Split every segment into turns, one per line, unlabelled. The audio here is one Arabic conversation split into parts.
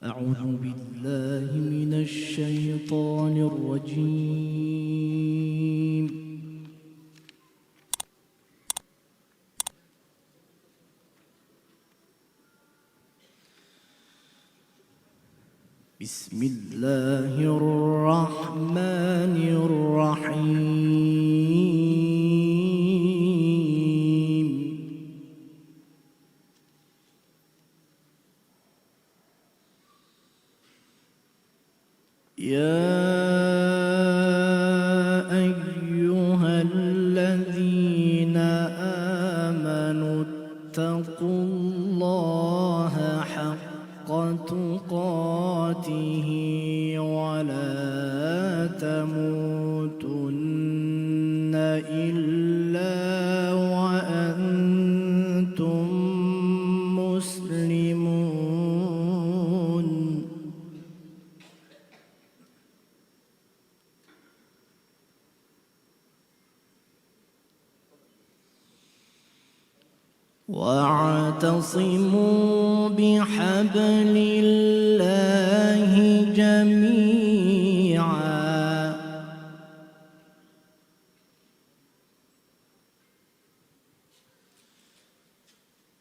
أعوذ بالله من الشيطان الرجيم. بسم الله الرحمن الرحيم. يا أيها الذين آمنوا اتقوا الله حق تقاته ولا تموتن إلا وأنتم مسلمون. واعتصموا بحبل الله جميعا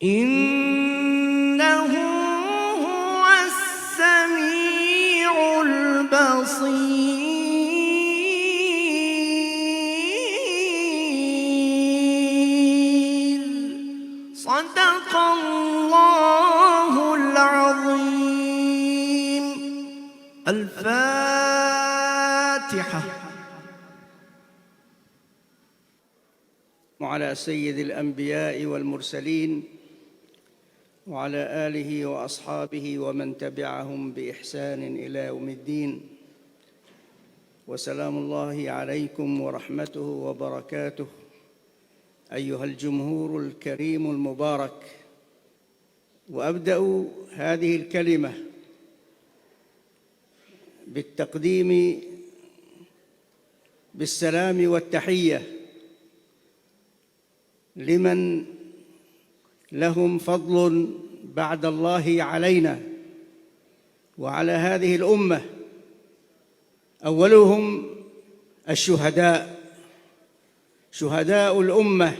إنه هو السميع البصير. صدق الله العظيم. الفاتحة.
وعلى سيد الأنبياء والمرسلين وعلى آله وأصحابه ومن تبعهم بإحسان إلى يوم الدين، وسلام الله عليكم ورحمته وبركاته أيها الجمهور الكريم المبارك. وأبدأ هذه الكلمة بالتقديم بالسلام والتحية لمن لهم فضل بعد الله علينا وعلى هذه الأمة، أولهم الشهداء، شهداء الأمة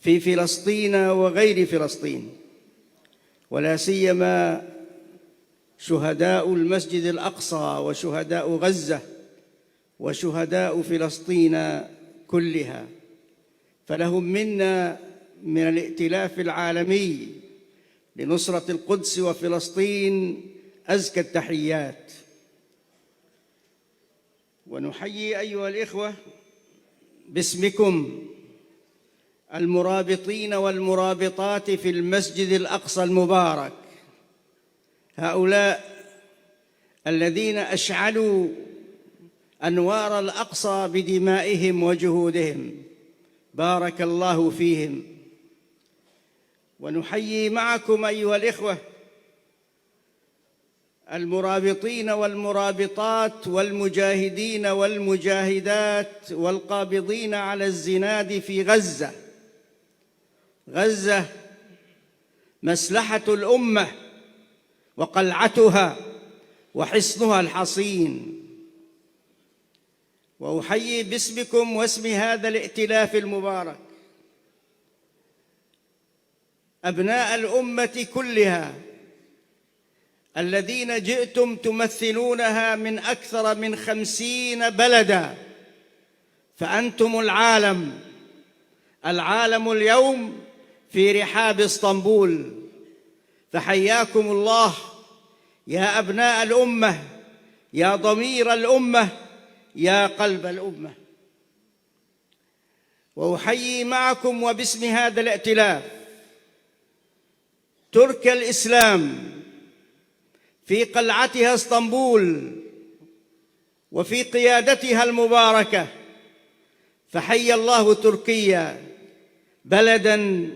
في فلسطين وغير فلسطين، ولا سيما شهداء المسجد الأقصى وشهداء غزة وشهداء فلسطين كلها، فلهم منا من الائتلاف العالمي لنصرة القدس وفلسطين أزكى التحيات. ونحيي أيها الإخوة باسمكم المرابطين والمرابطات في المسجد الأقصى المبارك، هؤلاء الذين أشعلوا أنوار الأقصى بدمائهم وجهودهم، بارك الله فيهم. ونحيي معكم أيها الإخوة المرابطين والمرابطات والمجاهدين والمجاهدات والقابضين على الزناد في غزة. غزة مسلحة الأمة وقلعتها وحصنها الحصين. وأحيي باسمكم واسم هذا الائتلاف المبارك أبناء الأمة كلها الذين جئتم تمثلونها من أكثر من 50 بلداً، فأنتم العالم اليوم في رحاب اسطنبول، فحياكم الله يا أبناء الأمة، يا ضمير الأمة، يا قلب الأمة. وأحيي معكم وباسم هذا الائتلاف ترك الإسلام في قلعتها اسطنبول وفي قيادتها المباركة، فحي الله تركيا بلداً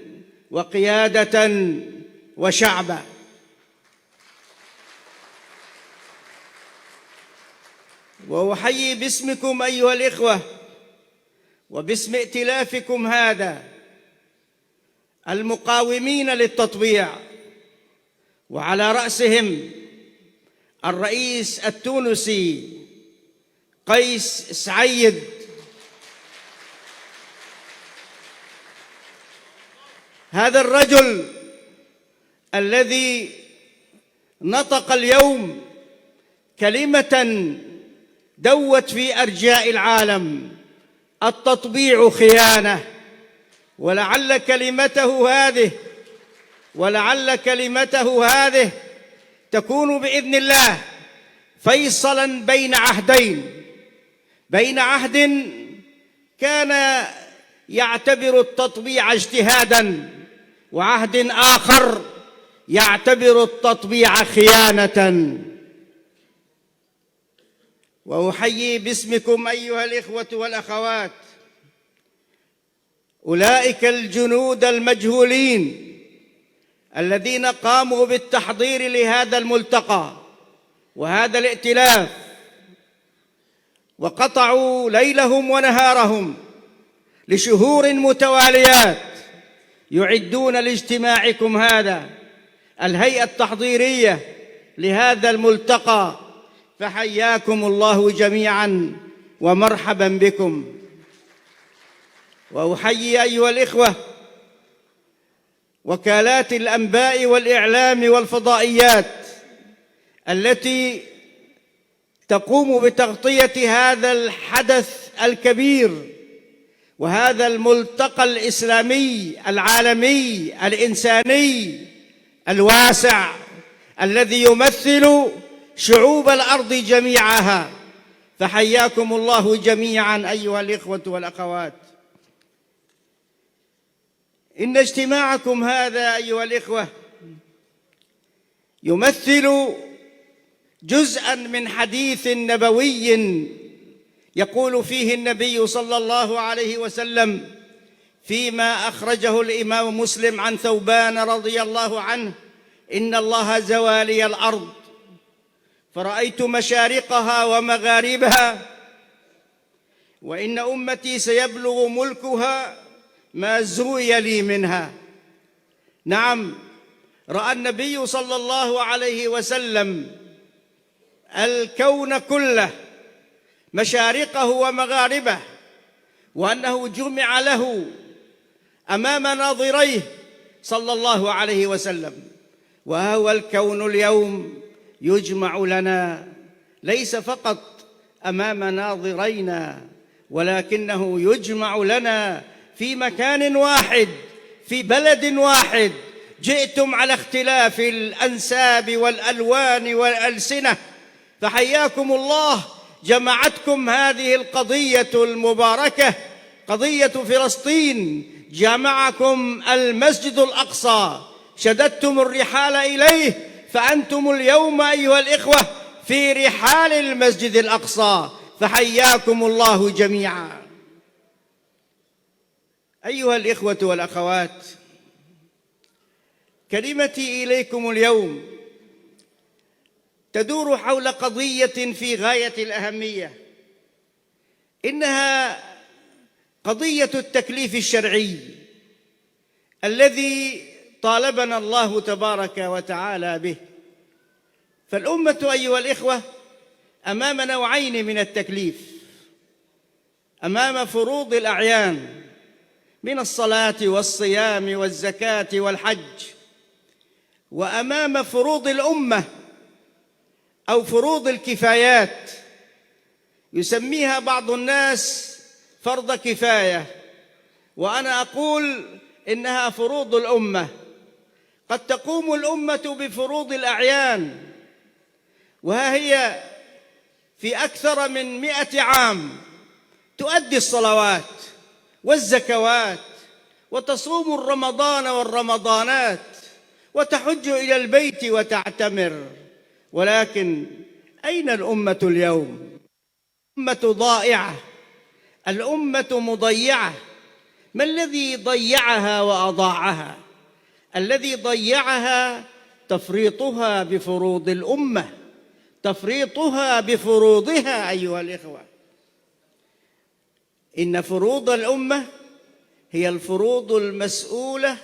وقيادة وشعبا. وأحيي باسمكم أيها الإخوة وباسم ائتلافكم هذا المقاومين للتطبيع، وعلى رأسهم الرئيس التونسي قيس سعيد، هذا الرجل الذي نطق اليوم كلمة دوت في أرجاء العالم: التطبيع خيانة. ولعل كلمته هذه تكون بإذن الله فيصلا بين عهدين، بين عهد كان يعتبر التطبيع اجتهادا، وعهد آخر يعتبر التطبيع خيانة. وأحيي باسمكم أيها الإخوة والأخوات أولئك الجنود المجهولين الذين قاموا بالتحضير لهذا الملتقى وهذا الائتلاف، وقطعوا ليلهم ونهارهم لشهور متواليات يعدون لاجتماعكم هذا الهيئة التحضيرية لهذا الملتقى، فحياكم الله جميعا ومرحبا بكم. وأحيي أيها الإخوة وكالات الأنباء والإعلام والفضائيات التي تقوم بتغطية هذا الحدث الكبير وهذا الملتقى الإسلامي العالمي الإنساني الواسع الذي يمثل شعوب الأرض جميعها، فحياكم الله جميعا أيها الإخوة والأخوات. إن اجتماعكم هذا أيها الإخوة يمثل جزءا من حديث نبوي يقول فيه النبي صلى الله عليه وسلم فيما أخرجه الإمام مسلم عن ثوبان رضي الله عنه: إن الله زوى لي الأرض فرأيت مشارقها ومغاربها، وإن أمتي سيبلغ ملكها ما زوي لي منها. نعم، رأى النبي صلى الله عليه وسلم الكون كله مشارقه ومغاربه، وأنه جمع له أمام ناظريه صلى الله عليه وسلم. وهو الكون اليوم يجمع لنا ليس فقط أمام ناظرينا، ولكنه يجمع لنا في مكان واحد في بلد واحد. جئتم على اختلاف الأنساب والألوان والألسنة، فحياكم الله، جمعتكم هذه القضية المباركة، قضية فلسطين، جمعكم المسجد الأقصى، شددتم الرحال إليه، فأنتم اليوم أيها الإخوة في رحال المسجد الأقصى، فحياكم الله جميعا. أيها الإخوة والأخوات، كلمتي إليكم اليوم تدور حول قضية في غاية الأهمية، إنها قضية التكليف الشرعي الذي طالبنا الله تبارك وتعالى به. فالأمة أيها الإخوة أمام نوعين من التكليف: أمام فروض الأعيان من الصلاة والصيام والزكاة والحج، وأمام فروض الأمة أو فروض الكفايات، يسميها بعض الناس فرض كفاية، وأنا أقول إنها فروض الأمة. قد تقوم الأمة بفروض الأعيان، وها هي في أكثر من 100 عام تؤدي الصلوات والزكوات، وتصوم الرمضان والرمضانات، وتحج إلى البيت وتعتمر. ولكن أين الأمة اليوم؟ الأمة ضائعة، الأمة مضيعة. ما الذي ضيعها وأضاعها؟ الذي ضيعها تفريطها بفروض الأمة، تفريطها بفروضها. أيها الإخوة، إن فروض الأمة هي الفروض المسؤولة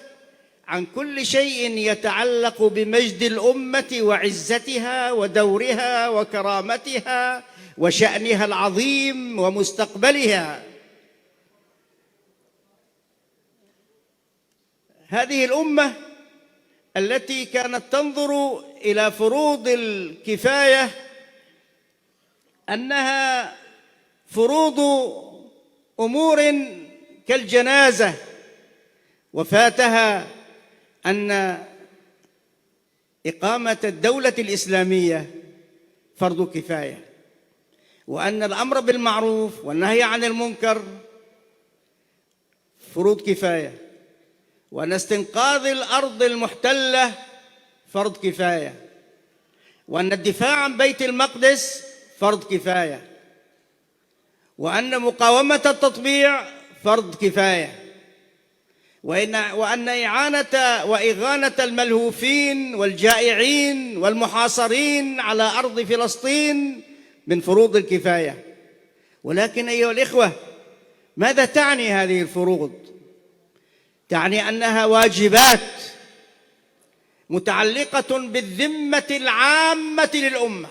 عن كل شيء يتعلق بمجد الأمة وعزتها ودورها وكرامتها وشأنها العظيم ومستقبلها. هذه الأمة التي كانت تنظر إلى فروض الكفاية أنها فروض أمور كالجنازة، وفاتها أن إقامة الدولة الإسلامية فرض كفاية، وأن الأمر بالمعروف والنهي عن المنكر فروض كفاية، وأن استنقاذ الأرض المحتلة فرض كفاية، وأن الدفاع عن بيت المقدس فرض كفاية، وأن مقاومة التطبيع فرض كفاية، وأن إعانة وإغاثة الملهوفين والجائعين والمحاصرين على أرض فلسطين من فروض الكفاية. ولكن أيها الإخوة، ماذا تعني هذه الفروض؟ تعني أنها واجبات متعلقة بالذمة العامة للأمة.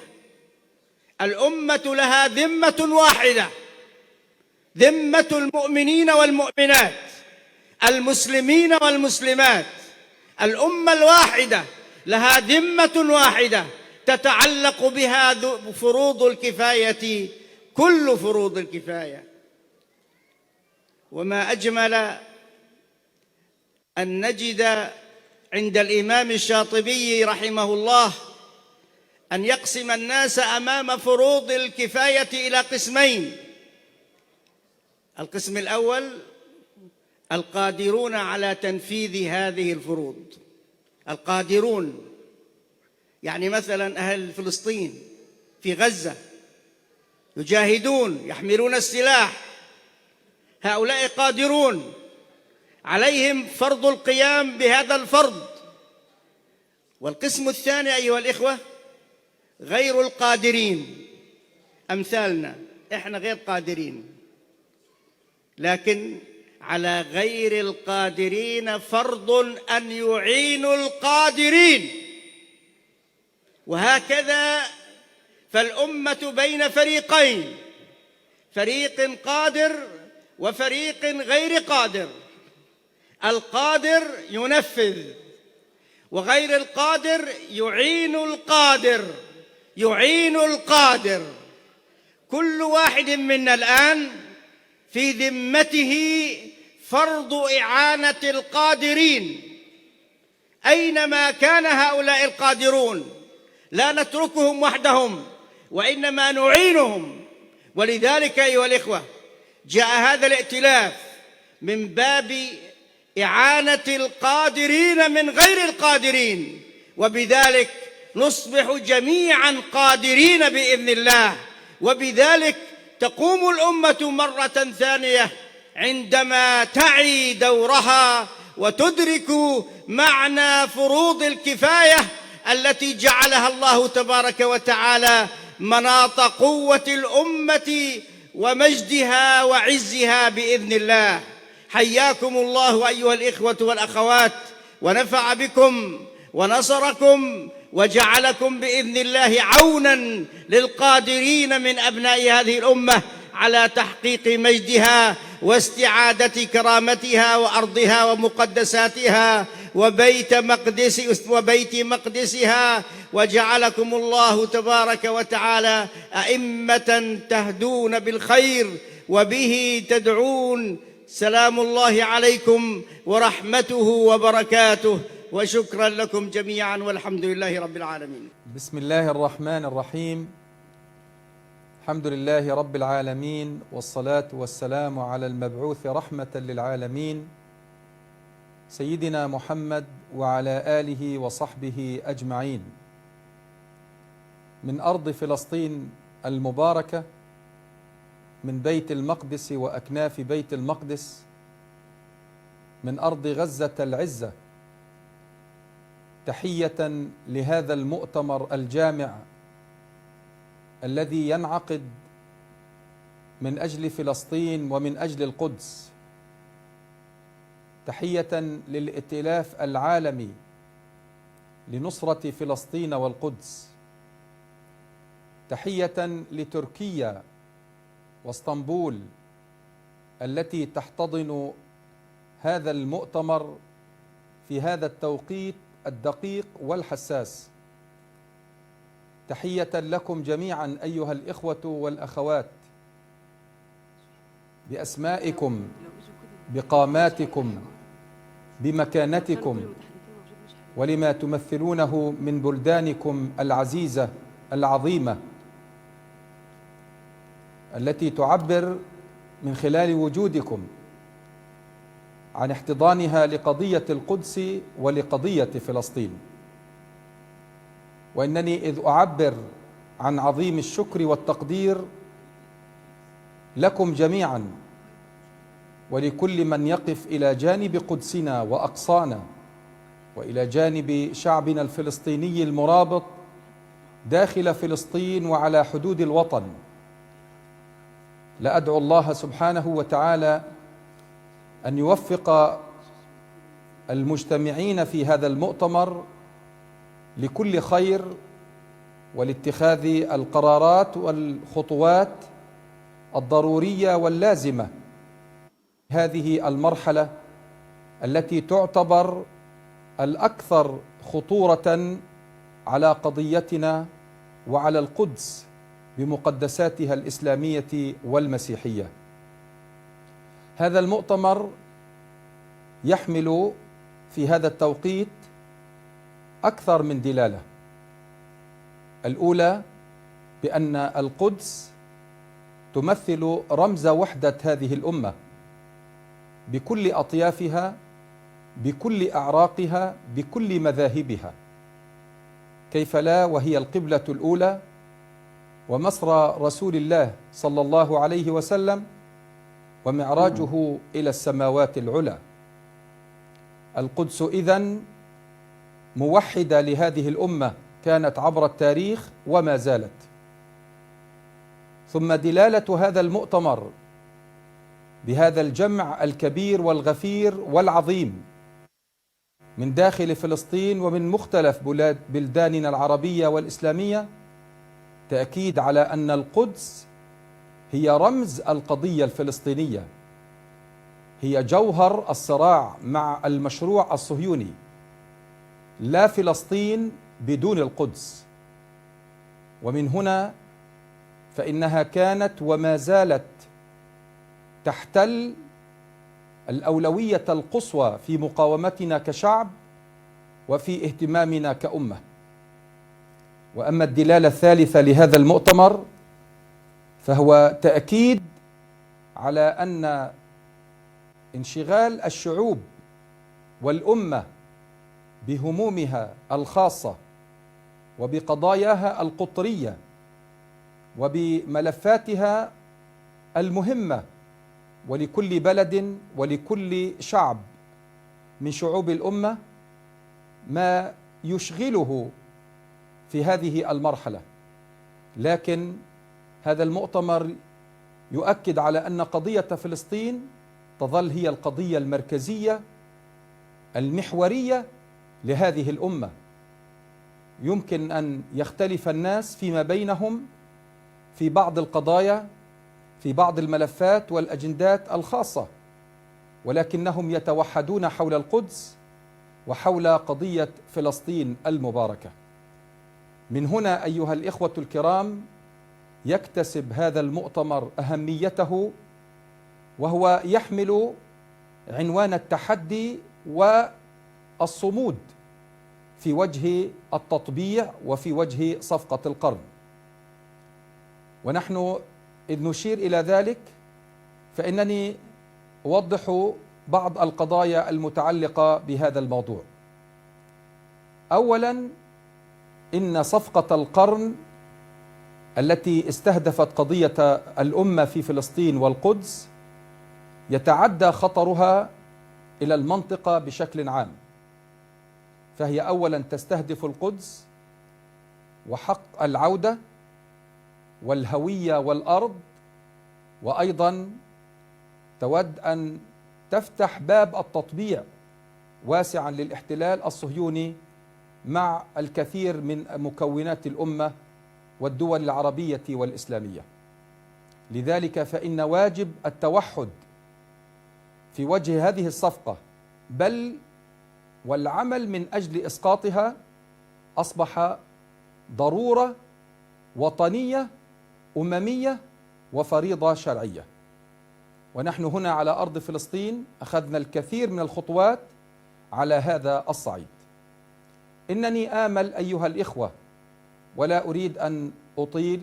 الأمة لها ذمة واحدة، ذمة المؤمنين والمؤمنات، المسلمين والمسلمات. الأمة الواحدة لها ذمة واحدة تتعلق بها فروض الكفاية، كل فروض الكفاية. وما أجمل أن نجد عند الإمام الشاطبي رحمه الله أن يقسم الناس أمام فروض الكفاية إلى قسمين. القسم الأول القادرون على تنفيذ هذه الفروض. القادرون يعني مثلا أهل فلسطين في غزة يجاهدون يحملون السلاح، هؤلاء قادرون، عليهم فرض القيام بهذا الفرض. والقسم الثاني أيها الإخوة غير القادرين، أمثالنا إحنا غير قادرين، لكن على غير القادرين فرض أن يعينوا القادرين. وهكذا فالأمة بين فريقين، فريق قادر وفريق غير قادر. القادر ينفذ، وغير القادر يعين القادر، يعين القادر. كل واحد منا الآن في ذمته فرض إعانة القادرين أينما كان هؤلاء القادرون، لا نتركهم وحدهم وإنما نعينهم. ولذلك أيها الإخوة جاء هذا الائتلاف من باب إعانة القادرين من غير القادرين، وبذلك نصبح جميعا قادرين بإذن الله. وبذلك تقوم الأمة مرة ثانية عندما تعي دورها وتدرك معنى فروض الكفاية التي جعلها الله تبارك وتعالى مناط قوة الأمة ومجدها وعزها بإذن الله. حياكم الله أيها الإخوة والأخوات، ونفع بكم ونصركم وجعلكم بإذن الله عونا للقادرين من أبناء هذه الأمة على تحقيق مجدها واستعادة كرامتها وأرضها ومقدساتها وبيت مقدسها. وجعلكم الله تبارك وتعالى أئمة تهدون بالخير وبه تدعون. سلام الله عليكم ورحمته وبركاته، وشكرا لكم جميعا، والحمد لله رب العالمين.
بسم الله الرحمن الرحيم. الحمد لله رب العالمين، والصلاة والسلام على المبعوث رحمة للعالمين سيدنا محمد وعلى آله وصحبه أجمعين. من أرض فلسطين المباركة، من بيت المقدس وأكناف بيت المقدس، من أرض غزة العزة، تحية لهذا المؤتمر الجامع الذي ينعقد من أجل فلسطين ومن أجل القدس. تحية للائتلاف العالمي لنصرة فلسطين والقدس، تحية لتركيا واسطنبول التي تحتضن هذا المؤتمر في هذا التوقيت الدقيق والحساس. تحية لكم جميعا أيها الإخوة والأخوات، بأسمائكم، بقاماتكم، بمكانتكم، ولما تمثلونه من بلدانكم العزيزة العظيمة التي تعبر من خلال وجودكم عن احتضانها لقضية القدس ولقضية فلسطين. وإنني إذ أعبر عن عظيم الشكر والتقدير لكم جميعا ولكل من يقف إلى جانب قدسنا وأقصانا وإلى جانب شعبنا الفلسطيني المرابط داخل فلسطين وعلى حدود الوطن، لأدعو الله سبحانه وتعالى أن يوفق المجتمعين في هذا المؤتمر لكل خير ولاتخاذ القرارات والخطوات الضرورية واللازمة هذه المرحلة التي تعتبر الأكثر خطورة على قضيتنا وعلى القدس بمقدساتها الإسلامية والمسيحية. هذا المؤتمر يحمل في هذا التوقيت أكثر من دلالة. الأولى بأن القدس تمثل رمز وحدة هذه الأمة بكل أطيافها، بكل أعراقها، بكل مذاهبها، كيف لا وهي القبلة الأولى ومصرى رسول الله صلى الله عليه وسلم ومعراجه إلى السماوات العلى. القدس إذن موحدة لهذه الأمة كانت عبر التاريخ وما زالت. ثم دلالة هذا المؤتمر بهذا الجمع الكبير والغفير والعظيم من داخل فلسطين ومن مختلف بلداننا العربية والإسلامية تأكيد على أن القدس هي رمز القضية الفلسطينية، هي جوهر الصراع مع المشروع الصهيوني. لا فلسطين بدون القدس، ومن هنا فإنها كانت وما زالت تحتل الأولوية القصوى في مقاومتنا كشعب وفي اهتمامنا كأمة. وأما الدلالة الثالثة لهذا المؤتمر فهو تأكيد على أن انشغال الشعوب والأمة بهمومها الخاصة وبقضاياها القطرية وبملفاتها المهمة ولكل بلد ولكل شعب من شعوب الأمة ما يشغله في هذه المرحلة. لكن هذا المؤتمر يؤكد على أن قضية فلسطين تظل هي القضية المركزية المحورية لهذه الأمة. يمكن أن يختلف الناس فيما بينهم في بعض القضايا، في بعض الملفات والأجندات الخاصة، ولكنهم يتوحدون حول القدس وحول قضية فلسطين المباركة. من هنا أيها الإخوة الكرام يكتسب هذا المؤتمر أهميته، وهو يحمل عنوان التحدي والصمود في وجه التطبيع وفي وجه صفقة القرن. ونحن إذ نشير إلى ذلك فإنني أوضح بعض القضايا المتعلقة بهذا الموضوع. أولا، إن صفقة القرن التي استهدفت قضية الأمة في فلسطين والقدس يتعدى خطرها إلى المنطقة بشكل عام، فهي أولا تستهدف القدس وحق العودة والهوية والأرض، وأيضا تود أن تفتح باب التطبيع واسعا للاحتلال الصهيوني مع الكثير من مكونات الأمة والدول العربية والإسلامية. لذلك فإن واجب التوحد في وجه هذه الصفقة بل والعمل من أجل إسقاطها أصبح ضرورة وطنية أممية وفريضة شرعية. ونحن هنا على أرض فلسطين أخذنا الكثير من الخطوات على هذا الصعيد. إنني آمل أيها الإخوة، ولا أريد أن أطيل،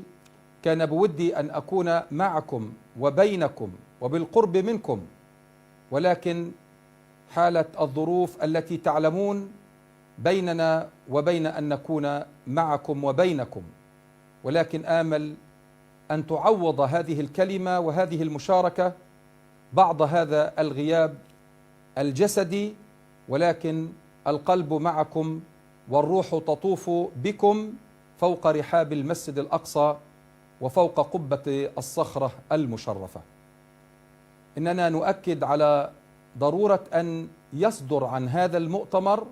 كان بودي أن أكون معكم وبينكم وبالقرب منكم، ولكن حالة الظروف التي تعلمون بيننا وبين أن نكون معكم وبينكم، ولكن آمل أن تعوض هذه الكلمة وهذه المشاركة بعض هذا الغياب الجسدي، ولكن القلب معكم والروح تطوف بكم فوق رحاب المسجد الأقصى وفوق قبة الصخرة المشرفة. إننا نؤكد على ضرورة أن يصدر عن هذا المؤتمر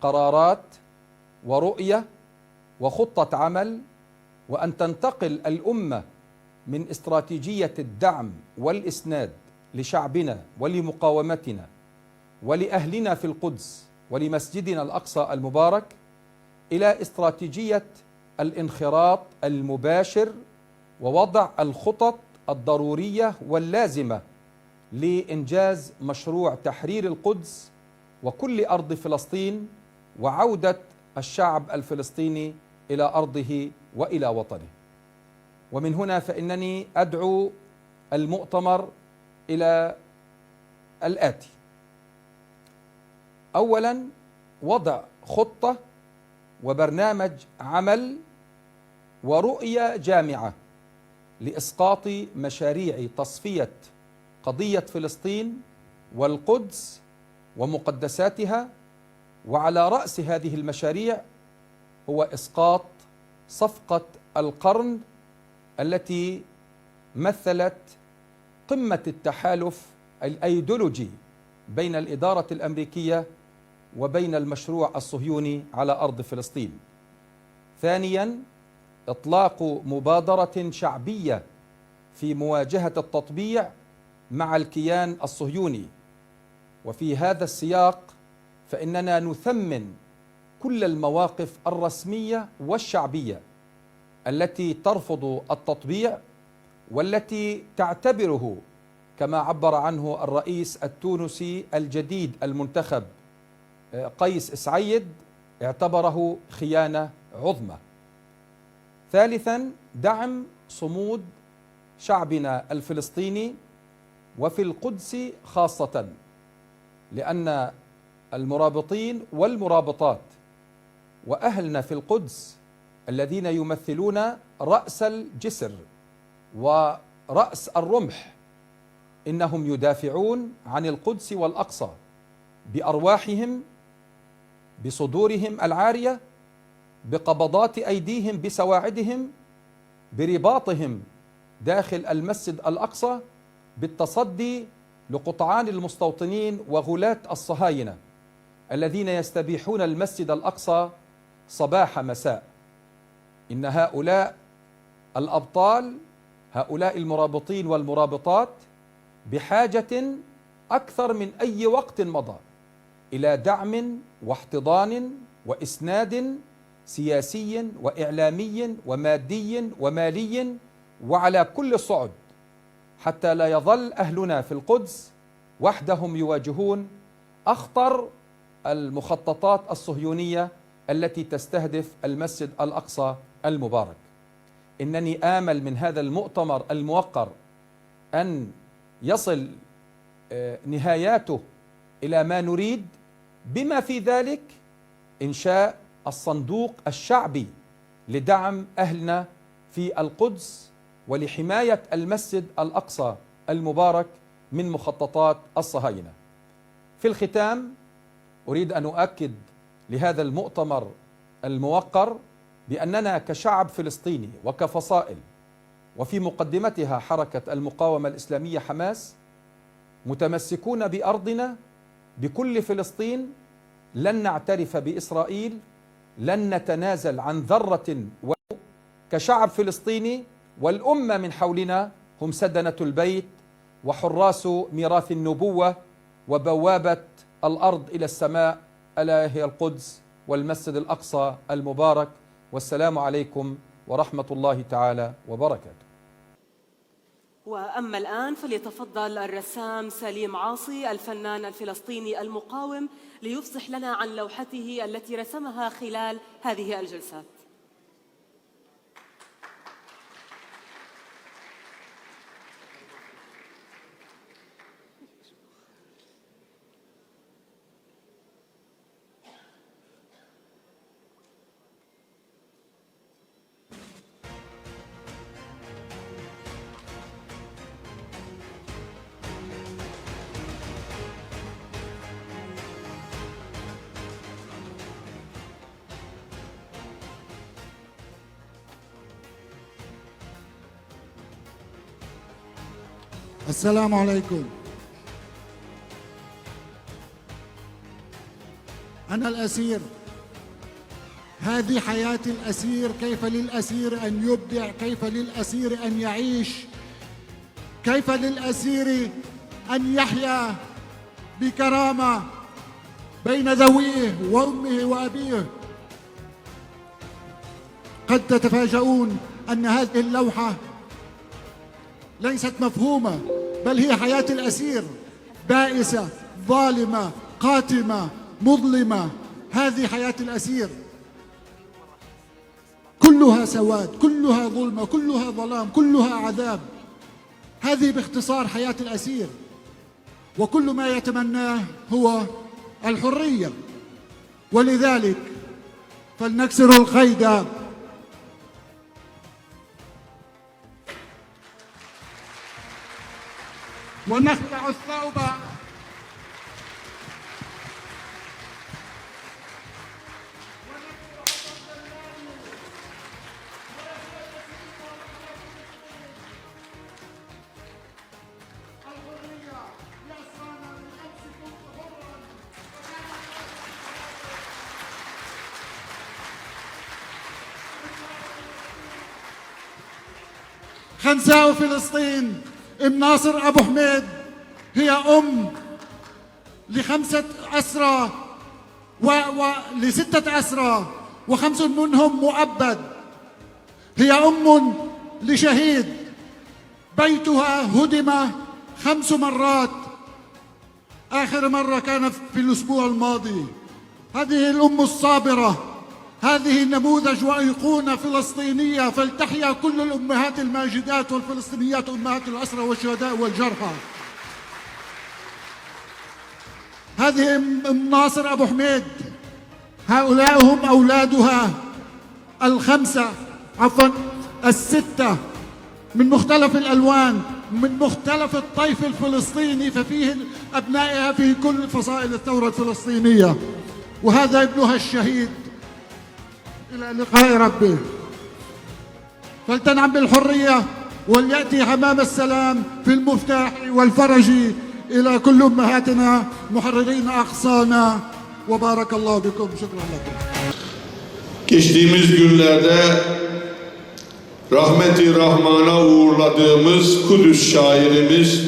قرارات ورؤية وخطة عمل، وأن تنتقل الأمة من استراتيجية الدعم والإسناد لشعبنا ولمقاومتنا ولأهلنا في القدس ولمسجدنا الأقصى المبارك إلى استراتيجية الانخراط المباشر ووضع الخطط الضرورية واللازمة لإنجاز مشروع تحرير القدس وكل أرض فلسطين وعودة الشعب الفلسطيني إلى أرضه وإلى وطنه. ومن هنا فإنني أدعو المؤتمر إلى الآتي: أولا، وضع خطة وبرنامج عمل ورؤية جامعة لإسقاط مشاريع تصفية قضية فلسطين والقدس ومقدساتها، وعلى رأس هذه المشاريع هو إسقاط صفقة القرن التي مثلت قمة التحالف الأيديولوجي بين الإدارة الأمريكية وبين المشروع الصهيوني على أرض فلسطين. ثانيا، إطلاق مبادرة شعبية في مواجهة التطبيع مع الكيان الصهيوني. وفي هذا السياق فإننا نثمن كل المواقف الرسمية والشعبية التي ترفض التطبيع والتي تعتبره، كما عبر عنه الرئيس التونسي الجديد المنتخب قيس سعيد، اعتبره خيانة عظمى. ثالثا، دعم صمود شعبنا الفلسطيني وفي القدس خاصة، لأن المرابطين والمرابطات وأهلنا في القدس الذين يمثلون رأس الجسر ورأس الرمح إنهم يدافعون عن القدس والأقصى بأرواحهم، بصدورهم العارية، بقبضات أيديهم، بسواعدهم، برباطهم داخل المسجد الأقصى، بالتصدي لقطعان المستوطنين وغلاة الصهاينة الذين يستبيحون المسجد الأقصى صباح مساء. إن هؤلاء الأبطال، هؤلاء المرابطين والمرابطات، بحاجة أكثر من أي وقت مضى إلى دعم واحتضان وإسناد سياسي وإعلامي ومادي ومالي وعلى كل الصعد، حتى لا يظل أهلنا في القدس وحدهم يواجهون أخطر المخططات الصهيونية التي تستهدف المسجد الأقصى المبارك. إنني آمل من هذا المؤتمر الموقر أن يصل نهاياته إلى ما نريد، بما في ذلك إنشاء الصندوق الشعبي لدعم أهلنا في القدس ولحماية المسجد الأقصى المبارك من مخططات الصهاينة. في الختام أريد أن أؤكد لهذا المؤتمر الموقر بأننا كشعب فلسطيني وكفصائل، وفي مقدمتها حركة المقاومة الإسلامية حماس، متمسكون بأرضنا بكل فلسطين، لن نعترف بإسرائيل، لن نتنازل عن ذرة كشعب فلسطيني. والأمة من حولنا هم سدنة البيت وحراس ميراث النبوة وبوابة الأرض إلى السماء، ألا هي القدس والمسجد الأقصى المبارك. والسلام عليكم ورحمة الله تعالى وبركاته.
وأما الآن فليتفضل الرسام سليم عاصي الفنان الفلسطيني المقاوم ليفصح لنا عن لوحته التي رسمها خلال هذه الجلسات.
السلام عليكم. أنا الأسير. هذه حياة الأسير. كيف للأسير أن يبدع، كيف للأسير أن يعيش، كيف للأسير أن يحيا بكرامة بين ذويه وأمه وأبيه. قد تتفاجؤون أن هذه اللوحة ليست مفهومة، بل هي حياة الأسير، بائسة، ظالمة، قاتمة، مظلمة. هذه حياة الأسير، كلها سواد، كلها ظلمة، كلها ظلام، كلها عذاب. هذه باختصار حياة الأسير، وكل ما يتمناه هو الحرية. ولذلك فلنكسر القيد ونخلع الثوب خنساء فلسطين ام ناصر ابو حميد هي ام ل5 أسرى ل6 أسرى و5 منهم مؤبد. هي ام لشهيد بيتها هدم 5 مرات، آخر مرة كان في الأسبوع الماضي. هذه الأم الصابرة، هذه نموذج وأيقونة فلسطينية، فلتحيا كل الأمهات الماجدات والفلسطينيات، أمهات الأسرى والشهداء والجرحى. هذه أم ناصر أبو حميد، هؤلاء هم أولادها ال6 من مختلف الألوان، من مختلف الطيف الفلسطيني، ففيه أبنائها في كل فصائل الثورة الفلسطينية. وهذا ابنها الشهيد، إلى لقاء ربه. فلتنعم بالحرية وليأتي حمام السلام في المفتاح والفرج إلى كل أمهاتنا محررين أقصانا. وبارك الله بكم. شكرا لكم.
Geçtiğimiz günlerde rahmeti Rahman'a uğurladığımız Kudüs şairimiz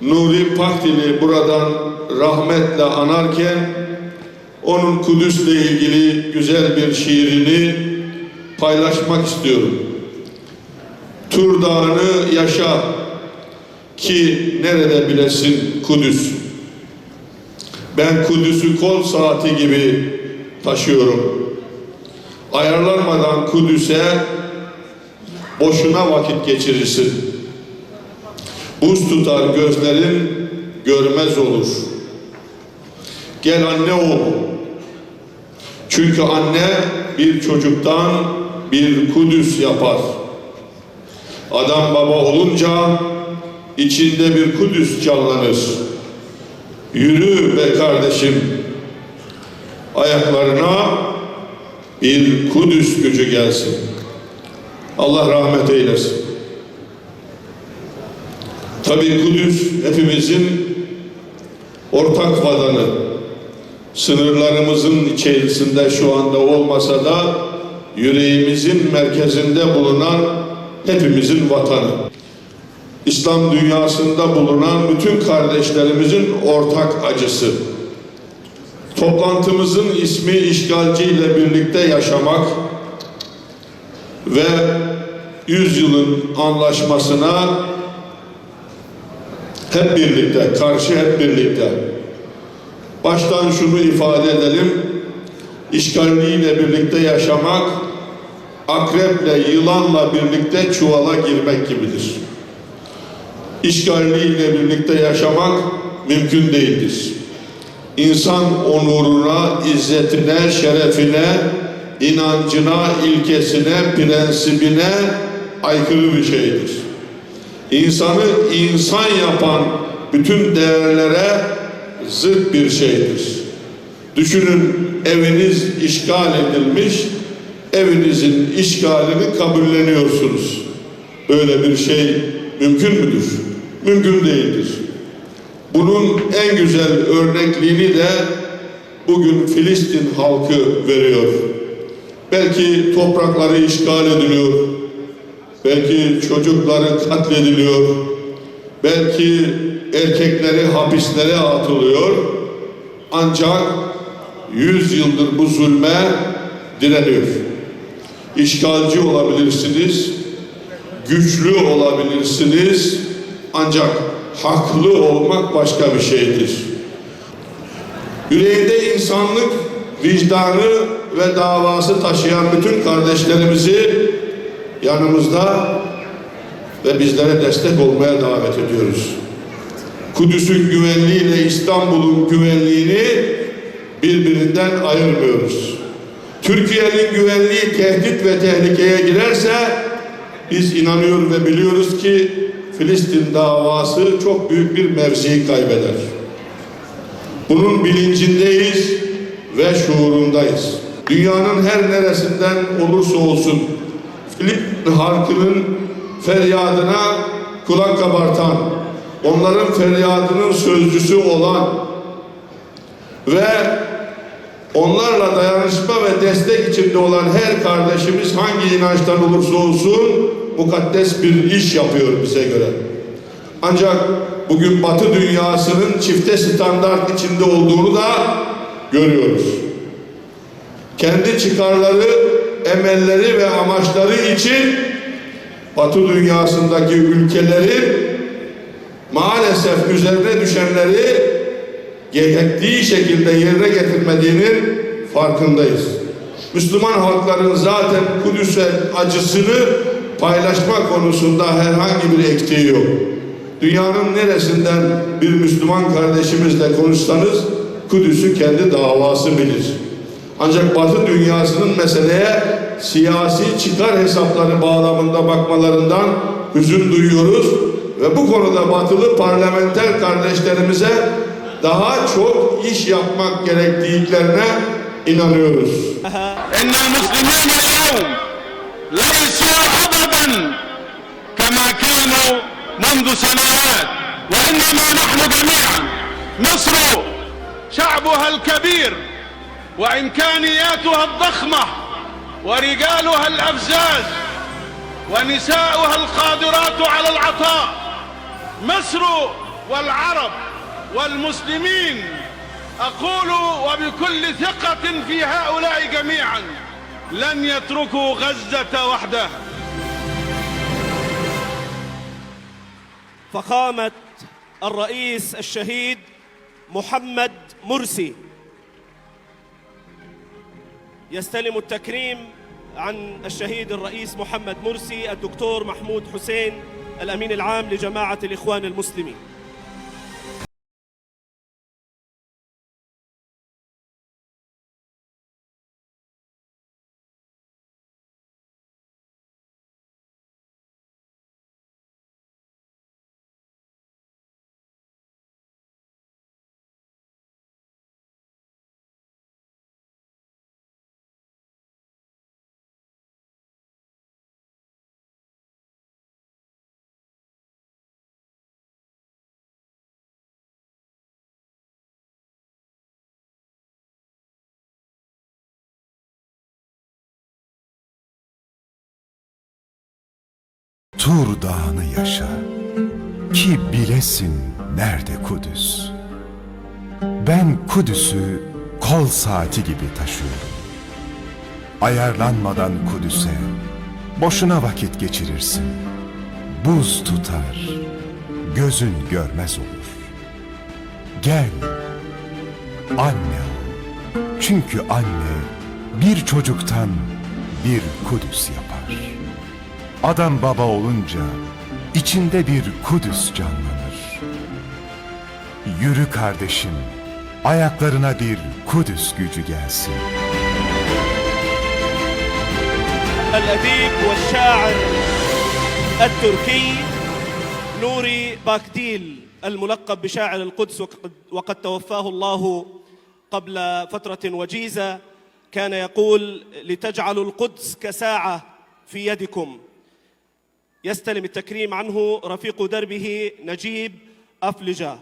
Nuri Pakdil'i buradan rahmetle anarken onun Kudüs'le ilgili güzel bir şiirini paylaşmak istiyorum. Tur Dağı'nı yaşa ki nerede bilesin Kudüs. Ben Kudüs'ü kol saati gibi taşıyorum. Ayarlanmadan Kudüs'e boşuna vakit geçirirsin. Buz tutar gözlerin, görmez olur. Gel anne ol. Çünkü anne bir çocuktan bir Kudüs yapar. Adam baba olunca içinde bir Kudüs canlanır. Yürü be kardeşim, ayaklarına bir Kudüs gücü gelsin. Allah rahmet eylesin. Tabii Kudüs hepimizin ortak vatanı. Sınırlarımızın içerisinde şu anda olmasa da yüreğimizin merkezinde bulunan hepimizin vatanı. İslam dünyasında bulunan bütün kardeşlerimizin ortak acısı. Toplantımızın ismi işgalciyle birlikte yaşamak ve 100 yılın anlaşmasına hep birlikte, karşı hep birlikte. Baştan şunu ifade edelim, işgalliyle birlikte yaşamak, akreple, yılanla birlikte çuvala girmek gibidir. İşgalliyle birlikte yaşamak mümkün değildir. İnsan onuruna, izzetine, şerefine, inancına, ilkesine, prensibine aykırı bir şeydir. İnsanı insan yapan bütün değerlere zıt bir şeydir. Düşünün, eviniz işgal edilmiş, evinizin işgalini kabulleniyorsunuz. Böyle bir şey mümkün müdür? Mümkün değildir. Bunun en güzel örnekliğini de bugün Filistin halkı veriyor. Belki toprakları işgal ediliyor, belki çocukları katlediliyor, belki erkekleri hapislere atılıyor. Ancak 100 yıldır bu zulme direniyor. İşgalci olabilirsiniz, güçlü olabilirsiniz, ancak haklı olmak başka bir şeydir. Yüreğinde insanlık, vicdanı ve davası taşıyan bütün kardeşlerimizi yanımızda ve bizlere destek olmaya davet ediyoruz. Kudüs'ün güvenliğiyle İstanbul'un güvenliğini birbirinden ayırmıyoruz. Türkiye'nin güvenliği tehdit ve tehlikeye girerse biz inanıyor ve biliyoruz ki Filistin davası çok büyük bir mevziyi kaybeder. Bunun bilincindeyiz ve şuurundayız. Dünyanın her neresinden olursa olsun Filistin halkının feryadına kulak kabartan, onların feryadının sözcüsü olan ve onlarla dayanışma ve destek içinde olan her kardeşimiz hangi inançtan olursa olsun mukaddes bir iş yapıyor bize göre. Ancak bugün Batı dünyasının çifte standart içinde olduğunu da görüyoruz. Kendi çıkarları, emelleri ve amaçları için Batı dünyasındaki ülkelerin maalesef üzerine düşenleri gerektiği şekilde yerine getirmediğinin farkındayız. Müslüman halkların zaten Kudüs'e acısını paylaşma konusunda herhangi bir eksiği yok. Dünyanın neresinden bir Müslüman kardeşimizle konuşsanız Kudüs'ü kendi davası bilir. Ancak Batı dünyasının meseleye siyasi çıkar hesapları bağlamında bakmalarından hüzün duyuyoruz ve bu konuda batılı parlamenter kardeşlerimize daha çok iş yapmak gerektiklerine inanıyoruz.
إن المسلمين اليوم ليسوا عبدا كما كانوا منذ سنوات وإنما نحن جميعا مصر شعبها الكبير وإمكانياتها الضخمة ورجالها الأفزاز ونساؤها القادرات على العطاء. مصر والعرب والمسلمين أقول وبكل ثقة في هؤلاء جميعا لن يتركوا غزة وحدها.
فخامة الرئيس الشهيد محمد مرسي يستلم التكريم عن الشهيد الرئيس محمد مرسي الدكتور محمود حسين الأمين العام لجماعة الإخوان المسلمين.
Tur Dağı'nı yaşa, ki bilesin nerede Kudüs. Ben Kudüs'ü kol saati gibi taşıyorum. Ayarlanmadan Kudüs'e boşuna vakit geçirirsin. Buz tutar, gözün görmez olur. Gel, anne ol. Çünkü anne bir çocuktan bir Kudüs yapar. Adam baba olunca içinde bir Kudüs canlanır. Yürü kardeşim, ayaklarına bir Kudüs gücü gelsin.
الأديب والشاعر التركي نوري باكديل الملقب بشاعر القدس وقد توفاه الله قبل فترة وجيزة كان يقول لتجعلوا القدس كساعة في يدكم. يستلم التكريم عنه رفيق دربه نجيب أفلجة.